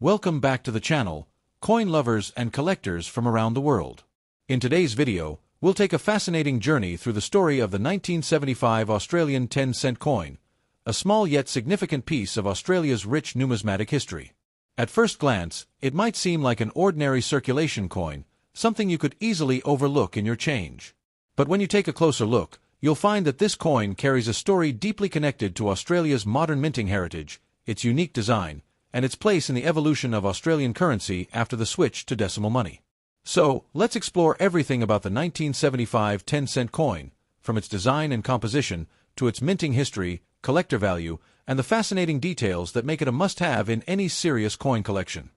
Welcome back to the channel, coin lovers and collectors from around the world. In today's video, we'll take a fascinating journey through the story of the 1975 Australian 10-cent coin, a small yet significant piece of Australia's rich numismatic history. At first glance, it might seem like an ordinary circulation coin, something you could easily overlook in your change. But when you take a closer look, you'll find that this coin carries a story deeply connected to Australia's modern minting heritage, its unique design, and its place in the evolution of Australian currency after the switch to decimal money. So, let's explore everything about the 1975 10-cent coin, from its design and composition, to its minting history, collector value, and the fascinating details that make it a must-have in any serious coin collection.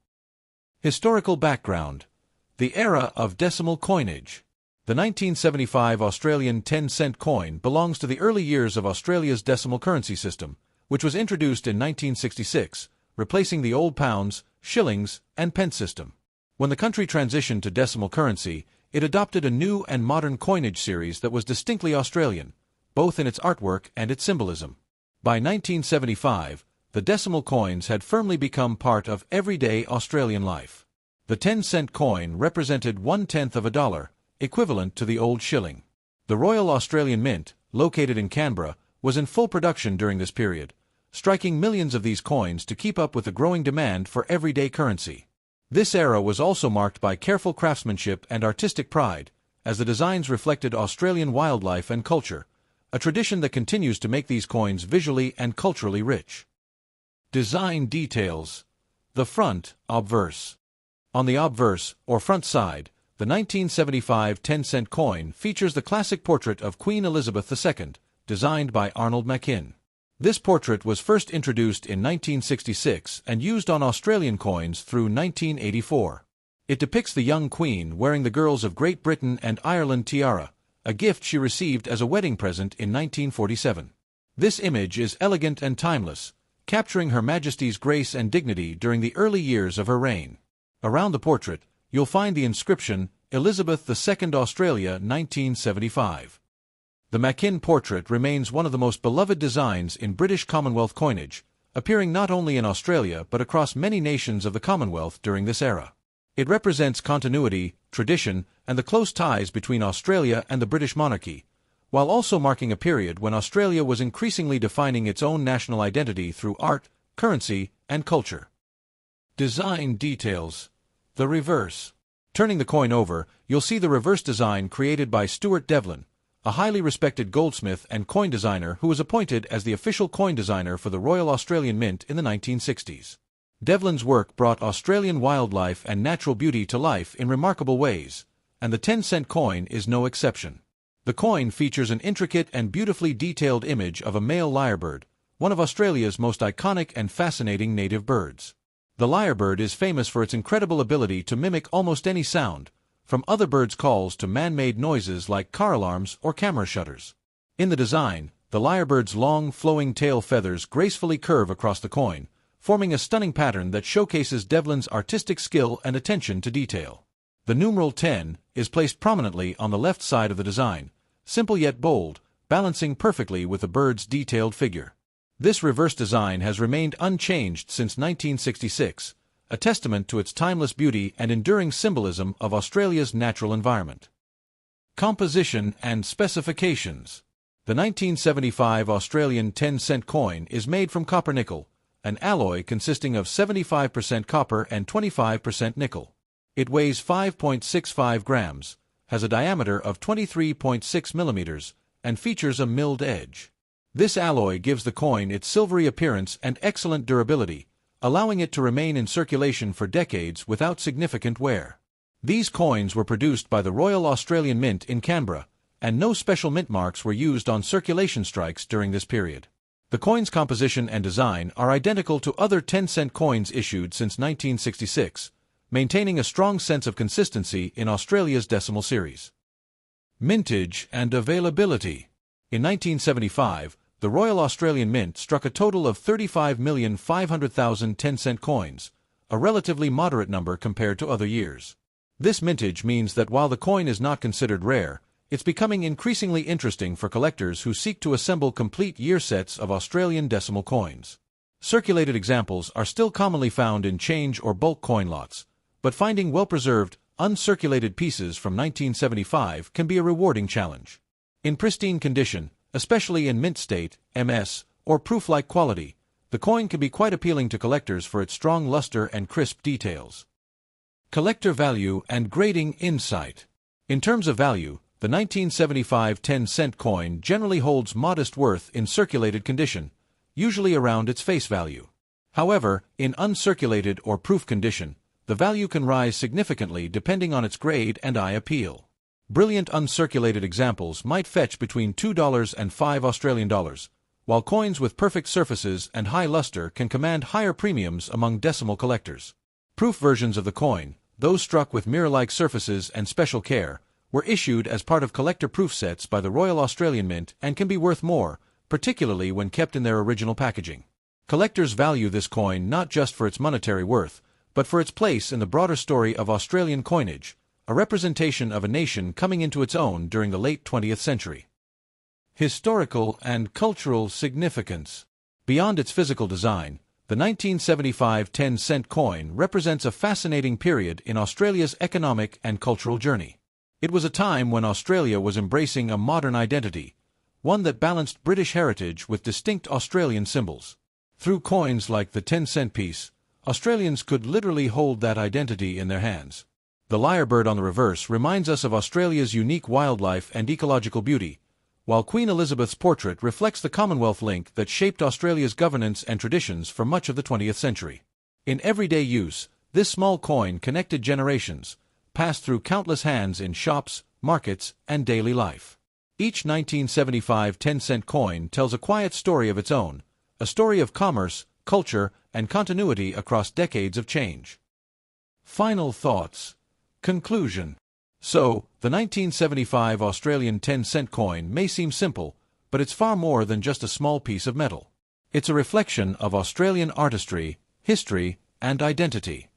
Historical background: the era of decimal coinage. The 1975 Australian 10-cent coin belongs to the early years of Australia's decimal currency system, which was introduced in 1966, replacing the old pounds, shillings, and pence system. When the country transitioned to decimal currency, it adopted a new and modern coinage series that was distinctly Australian, both in its artwork and its symbolism. By 1975, the decimal coins had firmly become part of everyday Australian life. The 10-cent coin represented 1/10 of a dollar, equivalent to the old shilling. The Royal Australian Mint, located in Canberra, was in full production during this period, striking millions of these coins to keep up with the growing demand for everyday currency. This era was also marked by careful craftsmanship and artistic pride, as the designs reflected Australian wildlife and culture, a tradition that continues to make these coins visually and culturally rich. Design details. The front, obverse. On the obverse, or front side, the 1975 10-cent coin features the classic portrait of Queen Elizabeth II, designed by Arnold Machin. This portrait was first introduced in 1966 and used on Australian coins through 1984. It depicts the young Queen wearing the Girls of Great Britain and Ireland tiara, a gift she received as a wedding present in 1947. This image is elegant and timeless, capturing Her Majesty's grace and dignity during the early years of her reign. Around the portrait, you'll find the inscription, Elizabeth II Australia 1975. The Machin portrait remains one of the most beloved designs in British Commonwealth coinage, appearing not only in Australia but across many nations of the Commonwealth during this era. It represents continuity, tradition, and the close ties between Australia and the British monarchy, while also marking a period when Australia was increasingly defining its own national identity through art, currency, and culture. Design details. The reverse. Turning the coin over, you'll see the reverse design created by Stuart Devlin, a highly respected goldsmith and coin designer who was appointed as the official coin designer for the Royal Australian Mint in the 1960s. Devlin's work brought Australian wildlife and natural beauty to life in remarkable ways, and the 10-cent coin is no exception. The coin features an intricate and beautifully detailed image of a male lyrebird, one of Australia's most iconic and fascinating native birds. The lyrebird is famous for its incredible ability to mimic almost any sound, from other birds' calls to man-made noises like car alarms or camera shutters. In the design, the lyrebird's long, flowing tail feathers gracefully curve across the coin, forming a stunning pattern that showcases Devlin's artistic skill and attention to detail. The numeral 10 is placed prominently on the left side of the design, simple yet bold, balancing perfectly with the bird's detailed figure. This reverse design has remained unchanged since 1966, a testament to its timeless beauty and enduring symbolism of Australia's natural environment. Composition and specifications. The 1975 Australian 10-cent coin is made from copper nickel, an alloy consisting of 75% copper and 25% nickel. It weighs 5.65 grams, has a diameter of 23.6 millimeters, and features a milled edge. This alloy gives the coin its silvery appearance and excellent durability, allowing it to remain in circulation for decades without significant wear. These coins were produced by the Royal Australian Mint in Canberra, and no special mint marks were used on circulation strikes during this period. The coin's composition and design are identical to other 10-cent coins issued since 1966, maintaining a strong sense of consistency in Australia's decimal series. Mintage and availability. In 1975, the Royal Australian Mint struck a total of 35,500,000 10-cent coins, a relatively moderate number compared to other years. This mintage means that while the coin is not considered rare, it's becoming increasingly interesting for collectors who seek to assemble complete year sets of Australian decimal coins. Circulated examples are still commonly found in change or bulk coin lots, but finding well-preserved, uncirculated pieces from 1975 can be a rewarding challenge. In pristine condition, especially in mint state, MS, or proof-like quality, the coin can be quite appealing to collectors for its strong luster and crisp details. Collector value and grading insight. In terms of value, the 1975 10-cent coin generally holds modest worth in circulated condition, usually around its face value. However, in uncirculated or proof condition, the value can rise significantly depending on its grade and eye appeal. Brilliant uncirculated examples might fetch between $2 and $5, while coins with perfect surfaces and high luster can command higher premiums among decimal collectors. Proof versions of the coin, those struck with mirror-like surfaces and special care, were issued as part of collector proof sets by the Royal Australian Mint and can be worth more, particularly when kept in their original packaging. Collectors value this coin not just for its monetary worth, but for its place in the broader story of Australian coinage, a representation of a nation coming into its own during the late 20th century. Historical and cultural significance. Beyond its physical design, the 1975 10-cent coin represents a fascinating period in Australia's economic and cultural journey. It was a time when Australia was embracing a modern identity, one that balanced British heritage with distinct Australian symbols. Through coins like the 10-cent piece, Australians could literally hold that identity in their hands. The lyrebird on the reverse reminds us of Australia's unique wildlife and ecological beauty, while Queen Elizabeth's portrait reflects the Commonwealth link that shaped Australia's governance and traditions for much of the 20th century. In everyday use, this small coin connected generations, passed through countless hands in shops, markets, and daily life. Each 1975 10-cent coin tells a quiet story of its own, a story of commerce, culture, and continuity across decades of change. Final thoughts. Conclusion. So, the 1975 Australian 10-cent coin may seem simple, but it's far more than just a small piece of metal. It's a reflection of Australian artistry, history, and identity.